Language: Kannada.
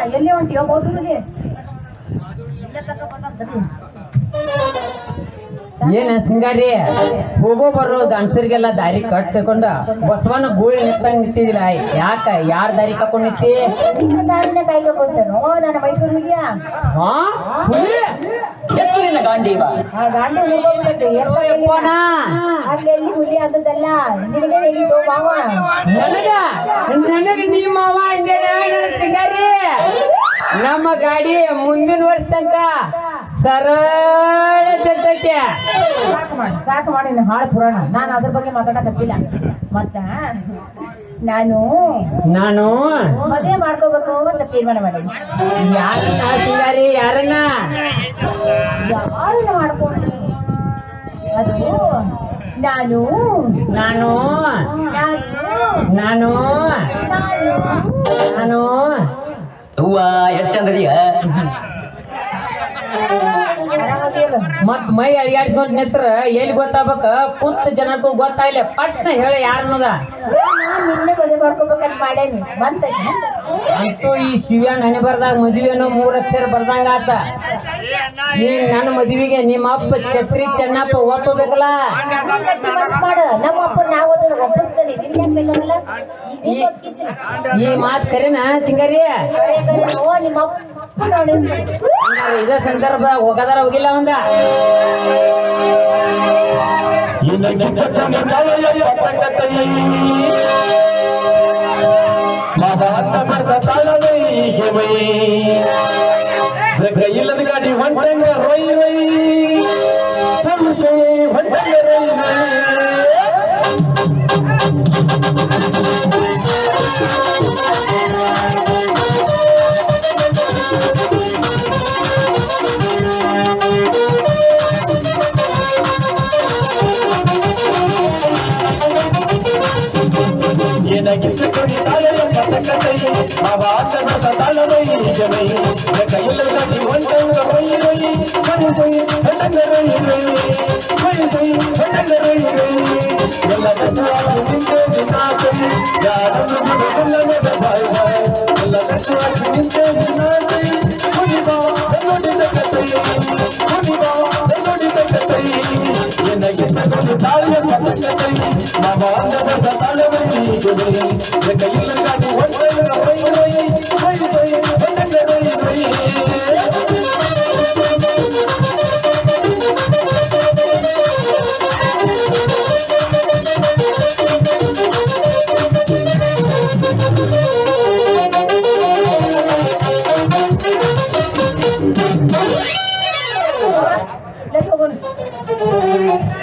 ಎಲ್ಲಿ ಹೊಂಟಿ ಹೋಗುದಿಲ್ಲ ಇಲ್ಲ ತಕ ಬಂದ ಏನ ಸಿಂಗಾರಿ ಹೋಗೋ ಬರೋ ಗಂಡಸರಿಗೆಲ್ಲ ದಾರಿ ಕಟ್ಕೊಂಡು ಬಸವನ ಗೂಳಿ ನಿಂತಂಗ್ ನಿಂತಿದಿಲ್ಲ ಯಾಕ ಯಾರ ದಾರಿ ಕಟ್ಕೊಂಡು ನಿಂತಿ ದಾರಿನ ಕಾಯ್ಕೊಂತೇನೋ ನನ್ನ ಮೈಸೂರಿಗೆ ಹಾ ಗಾಂಡಿ ಅಲ್ಲಿ ಎಲ್ಲಿ ಹುಲಿ ಅಂದದಲ್ಲ ನಿನಗೆ ಹೇಳಿದ್ದು ಮಾವ ನನಗ ನೀ ಮಾವ ಸಿಂಗಾರಿ ನಮ್ಮ ಗಾಡಿ ಮುಂದಿನ ವರ್ಷ ತನಕ ಸರಳ ಚರ್ತೈತೆ ಸಾಕು ಮಾಡಿ ಹಾಳು ಪುರಾಣ ನಾನು ಅದ್ರ ಬಗ್ಗೆ ಮಾತಾಡಕತ್ತಿಲ್ಲ ಮತ್ತ ನಾನು ಮದುವೆ ಮಾಡ್ಕೋಬೇಕು ಅಂತ ತೀರ್ಮಾನ ಮಾಡೀನಿ ಯಾರನ್ನ ಸಿಂಗಾರಿ ಯಾರನ್ನ ಮಾಡ್ಕೊಂಡು ಅದು ನಾನು ನಾನು ನಾನು ನಾನು ಹೂವ ಎಷ್ಟು ಚಂದದಿಯ ಮತ್ ಮೈ ಅಡಿಯಾಡ್ಸ್ಕೊಂಡ್ ನಿತ್ರ ಎಲ್ಲಿ ಗೊತ್ತಾಗ್ಬೇಕ ಕುಂತ ಜನಕ್ಕೂ ಗೊತ್ತಾಗ್ಲಿ ಪಟ್ನ ಹೇಳಿ ಯಾರನ್ನದ ನಿನ್ನೆ ಮದುವೆ ಮಾಡ್ಕೋಬೇಕಂತ ಮಾಡೇನಿ ಬಂತೈತಿ ಅಂತೂ ಈ ಶಿವ್ಯಾನ್ ಹಣೆ ಬರ್ದಾಗ ಮದುವೆನೋ 3 ಅಕ್ಷರ ಬರ್ದಂಗ ಆತ ನೀನ್ ನನ್ನ ಮದುವೆಗೆ ನಿಮ್ಮ ಅಪ್ಪ ಛತ್ರಿ ಚೆನ್ನಪ್ಪ ಒಪ್ಪಬೇಕಲ್ಲ ನಮ್ಮ ಅಪ್ಪ ನಾವು ಅದನ್ನ ಒಪ್ಪಿಸ್ತೇನೆ ಈ ಮಾತ್ ಕರೆನಾ ಸಿಂಗಾರಿ ನಿಮ್ಮ ಇದ ಸಂದರ್ಭ ಹೋಗದಾರ ಹೋಗಿಲ್ಲ ಒಂದ ಇಲ್ಲದ ಗಾಡಿ ಹೊಂಟಂಗ ರೊಯ್ ರೊಯ್ ಸಂಶಯ ಹೊಂಟಂಗ ರೊಯ್ Let's go.